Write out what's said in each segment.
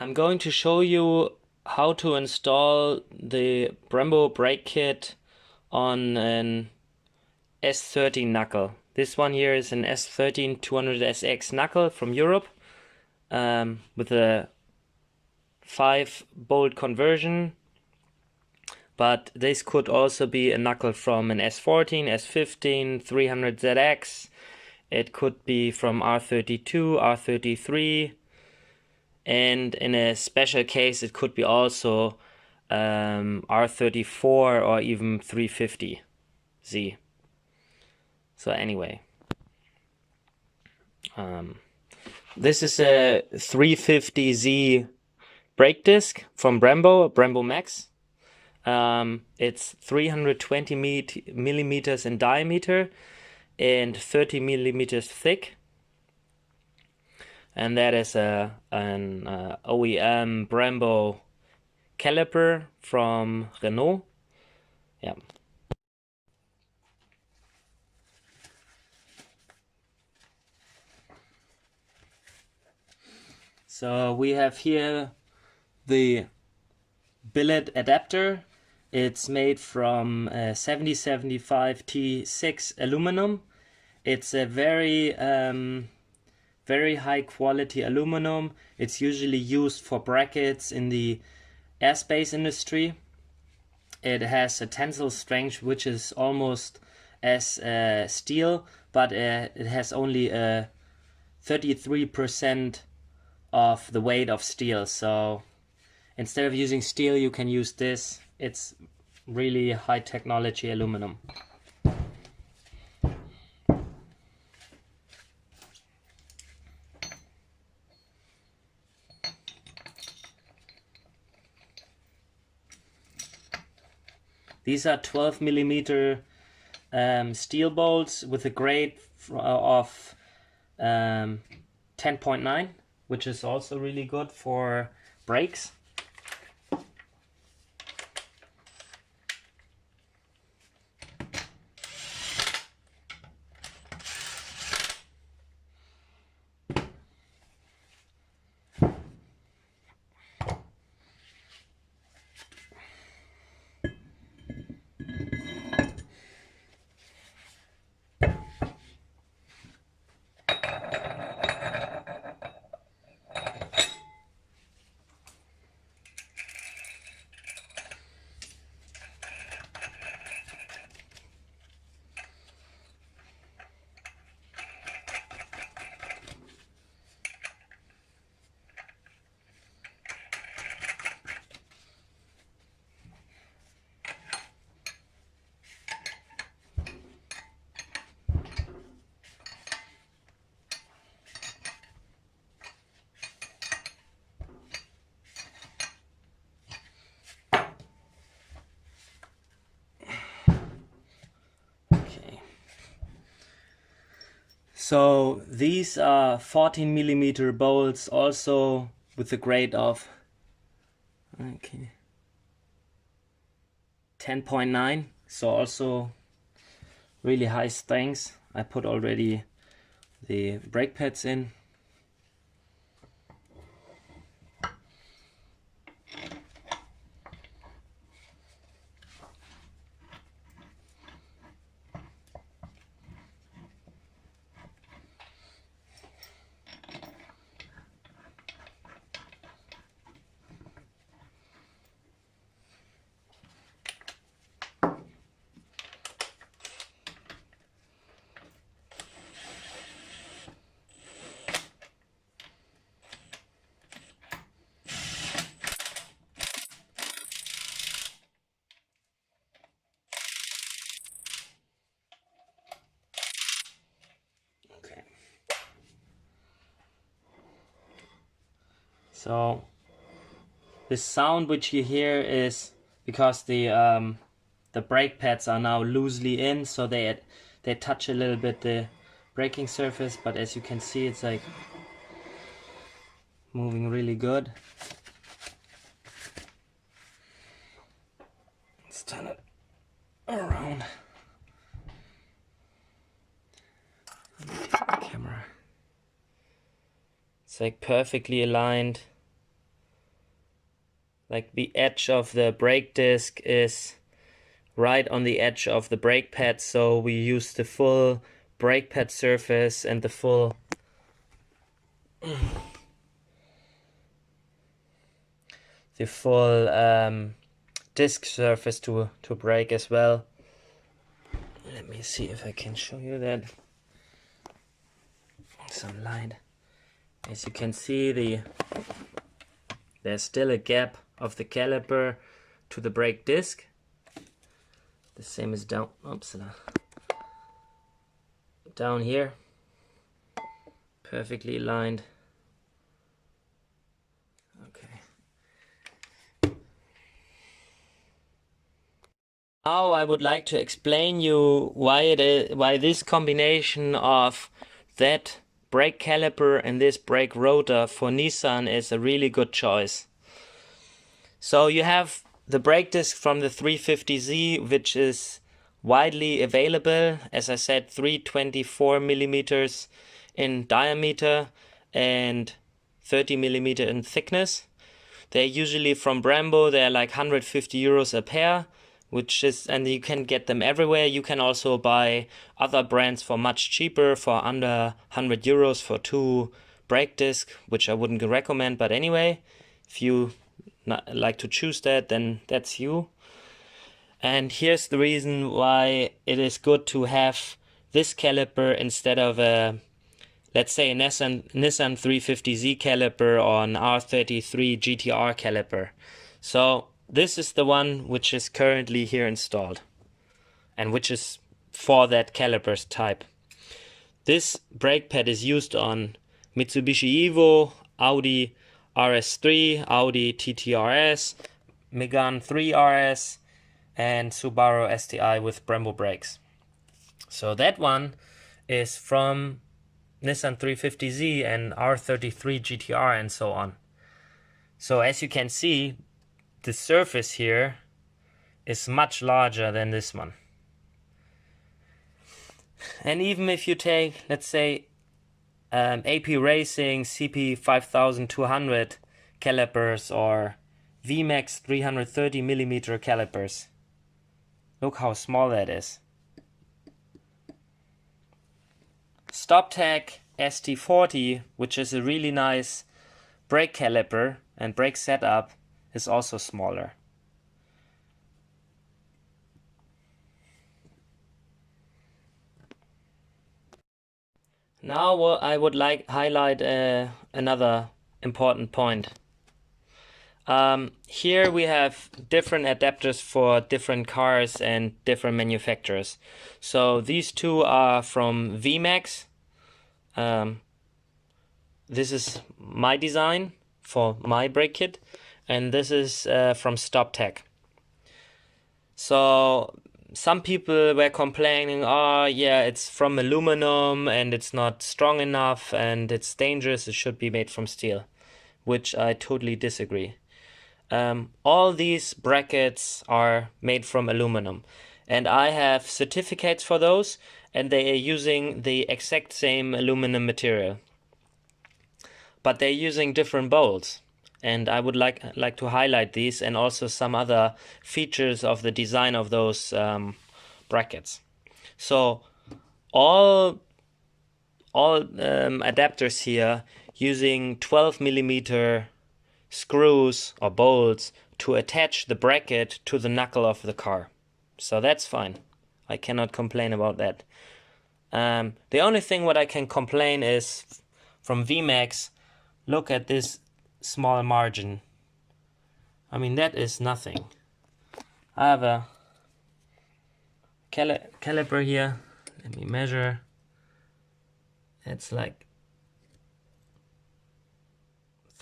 I'm going to show you how to install the Brembo Brake Kit on an S13 knuckle. This one here is an S13 200SX knuckle from Europe with a 5-bolt conversion, but this could also be a knuckle from an S14, S15, 300ZX. It could be from R32, R33. And in a special case, it could be also R34 or even 350Z. So anyway, this is a 350Z brake disc from Brembo Max. It's 320 millimeters in diameter and 30 millimeters thick. And that is an OEM Brembo caliper from Renault. Yeah. So we have here the billet adapter. It's made from 7075 T6 aluminum. It's a very high quality aluminum. It's usually used for brackets in the airspace industry. It has a tensile strength which is almost as steel, but it has only 33% of the weight of steel. So instead of using steel, you can use this. It's really high technology aluminum. These are 12 millimeter steel bolts with a grade of 10.9, which is also really good for brakes. So these are 14 millimeter bolts, also with a grade of 10.9, so also really high strength. I put already the brake pads in. So this sound which you hear is because the brake pads are now loosely in, so they touch a little bit the braking surface, but as you can see, it's like moving really good. Let's turn it around. Camera. It's like perfectly aligned. like the edge of the brake disc is right on the edge of the brake pad, so we use the full brake pad surface and the full disc surface to brake as well. Let me see if I can show you that. Some light. As you can see, there's still a gap of the caliper to the brake disc. The same is down here. Perfectly aligned. Okay. Now I would like to explain you why this combination of that brake caliper and this brake rotor for Nissan is a really good choice. So you have the brake disc from the 350Z, which is widely available. As I said, 324mm in diameter and 30mm in thickness. They're usually from Brembo. They're like 150 euros a pair, and you can get them everywhere. You can also buy other brands for much cheaper, for under 100 euros for 2 brake discs, which I wouldn't recommend. But anyway, if you like to choose that, then that's you. And here's the reason why it is good to have this caliper instead of let's say a Nissan 350Z caliper or an R33 GTR caliper. So this is the one which is currently here installed and which is for that caliper type. This brake pad is used on Mitsubishi Evo, Audi RS3, Audi TT-RS, Megane 3 RS, and Subaru STI with Brembo brakes. So that one is from Nissan 350Z and R33 GTR and so on. So as you can see, the surface here is much larger than this one. And even if you take, let's say, AP Racing CP 5200 calipers or VMAX 330mm calipers, look how small that is. StopTech ST40, which is a really nice brake caliper and brake setup, is also smaller. Now I would like to highlight another important point. Here we have different adapters for different cars and different manufacturers. So these two are from VMAX. This is my design for my brake kit, and this is from StopTech. So some people were complaining, oh yeah, it's from aluminum and it's not strong enough and it's dangerous, it should be made from steel, which I totally disagree. All these brackets are made from aluminum, and I have certificates for those, and they are using the exact same aluminum material. But they're using different bolts, and I would like to highlight these and also some other features of the design of those brackets. So all adapters here using 12mm screws or bolts to attach the bracket to the knuckle of the car. So that's fine. I cannot complain about that. The only thing what I can complain is from VMAX, look at this small margin. I mean, that is nothing. I have a caliper here. Let me measure. It's like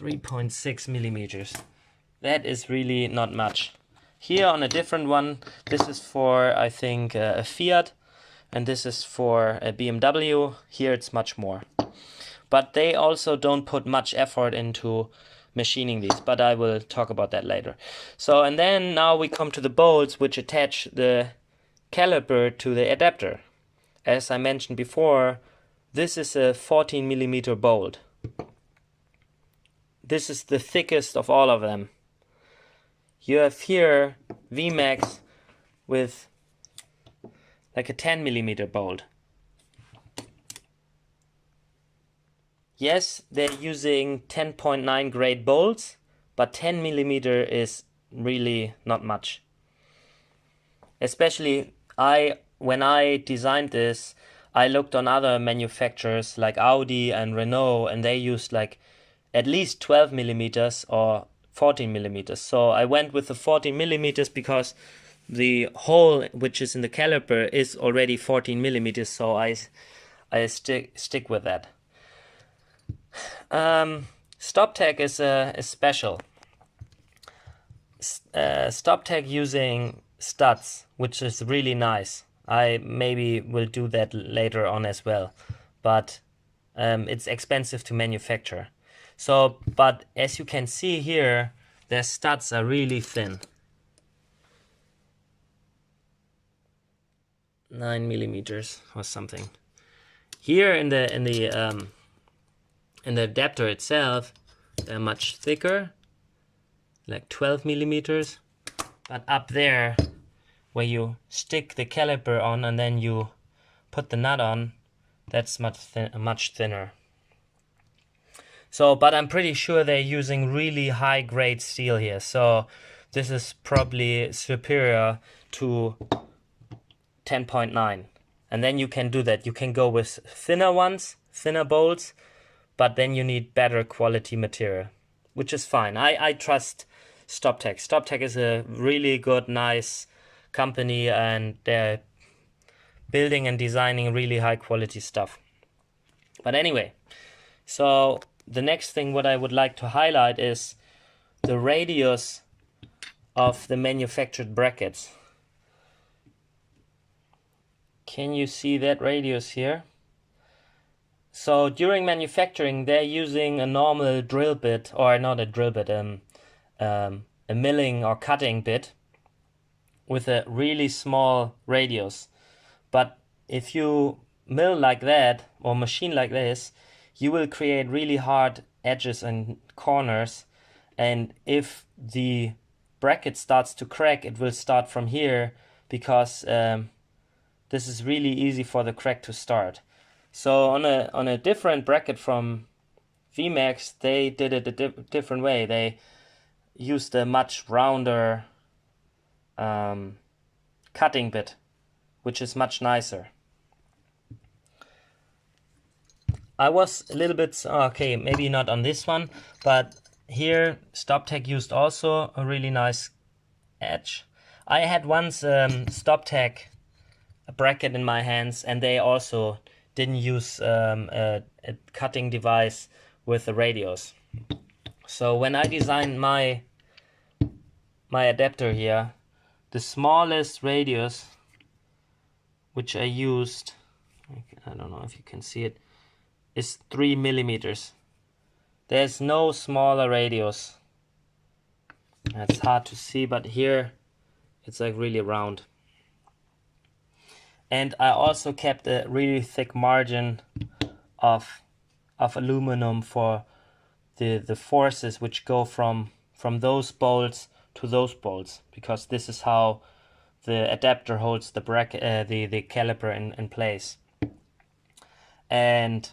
3.6 millimeters. That is really not much. Here on a different one, this is for, I think, a Fiat, and this is for a BMW. Here it's much more. But they also don't put much effort into machining these, but I will talk about that later. So, and then now we come to the bolts which attach the caliper to the adapter. As I mentioned before, this is a 14mm bolt. This is the thickest of all of them. you have here VMAX with like a 10mm bolt. Yes, they're using 10.9 grade bolts, but 10mm is really not much. Especially when I designed this, I looked on other manufacturers like Audi and Renault, and they used like at least 12mm or 14mm. So I went with the 14mm because the hole which is in the caliper is already 14mm, so I stick with that. StopTech is special. StopTech using studs, which is really nice. I maybe will do that later on as well, but it's expensive to manufacture. So, but as you can see here, their studs are really thin. 9mm or something. Here in the adapter itself, they're much thicker, like 12mm. But up there, where you stick the caliper on and then you put the nut on, that's much thinner. So, but I'm pretty sure they're using really high grade steel here. So this is probably superior to 10.9. And then you can do that. You can go with thinner ones, thinner bolts, but then you need better quality material, which is fine. I trust StopTech. StopTech is a really good, nice company, and they're building and designing really high quality stuff. But anyway, so the next thing what I would like to highlight is the radius of the manufactured brackets. Can you see that radius here? So during manufacturing, they're using a normal drill bit, or not a drill bit, a milling or cutting bit with a really small radius. But if you mill like that or machine like this, you will create really hard edges and corners, and if the bracket starts to crack, it will start from here, because this is really easy for the crack to start. So on a different bracket from VMAX, they did it a different way. They used a much rounder cutting bit, which is much nicer. I was a little bit, okay, maybe not on this one, but here StopTech used also a really nice edge. I had once StopTech bracket in my hands, and they also didn't use a cutting device with a radius. So when I designed my adapter here, the smallest radius which I used, I don't know if you can see it, is 3mm. There's no smaller radius. It's hard to see, but here it's like really round. And I also kept a really thick margin of aluminum for the forces which go from those bolts to those bolts, because this is how the adapter holds the bracket, the caliper in place. And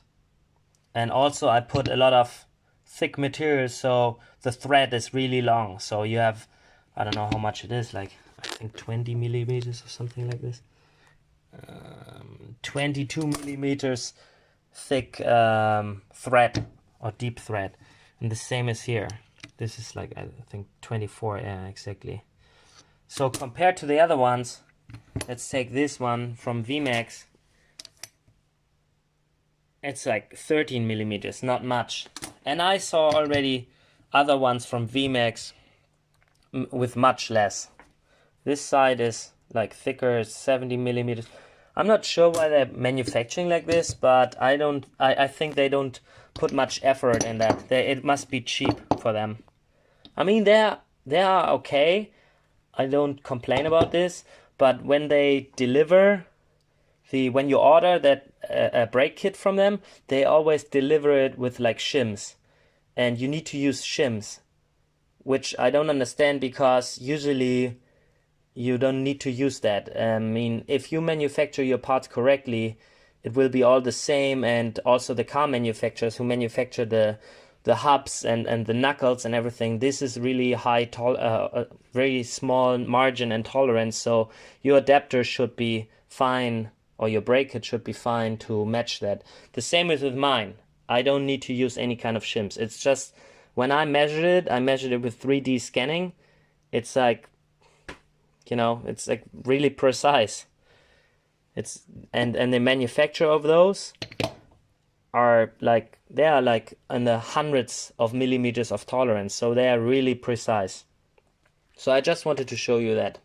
also I put a lot of thick material, so the thread is really long. So you have, I don't know how much it is, like I think 20mm or something like this. 22mm thick thread, or deep thread, and the same as here. This is like, I think 24, yeah, exactly. So compared to the other ones, let's take this one from VMAX. It's like 13mm, not much. And I saw already other ones from VMAX with much less. This side is like thicker, 70mm. I'm not sure why they're manufacturing like this, but I think they don't put much effort in that. It must be cheap for them. I mean, they are okay. I don't complain about this, but when they deliver, when you order that a brake kit from them, they always deliver it with like shims, and you need to use shims, which I don't understand, because usually you don't need to use that. I mean, if you manufacture your parts correctly, it will be all the same, and also the car manufacturers who manufacture the hubs and the knuckles and everything, this is really high very small margin and tolerance, so your adapter should be fine, or your brake kit should be fine to match that. The same is with mine. I don't need to use any kind of shims. It's just when I measured it with 3D scanning. It's like, you know, it's like really precise. It's and the manufacture of those are like, they are like in the hundreds of millimeters of tolerance, so they are really precise. So I just wanted to show you that.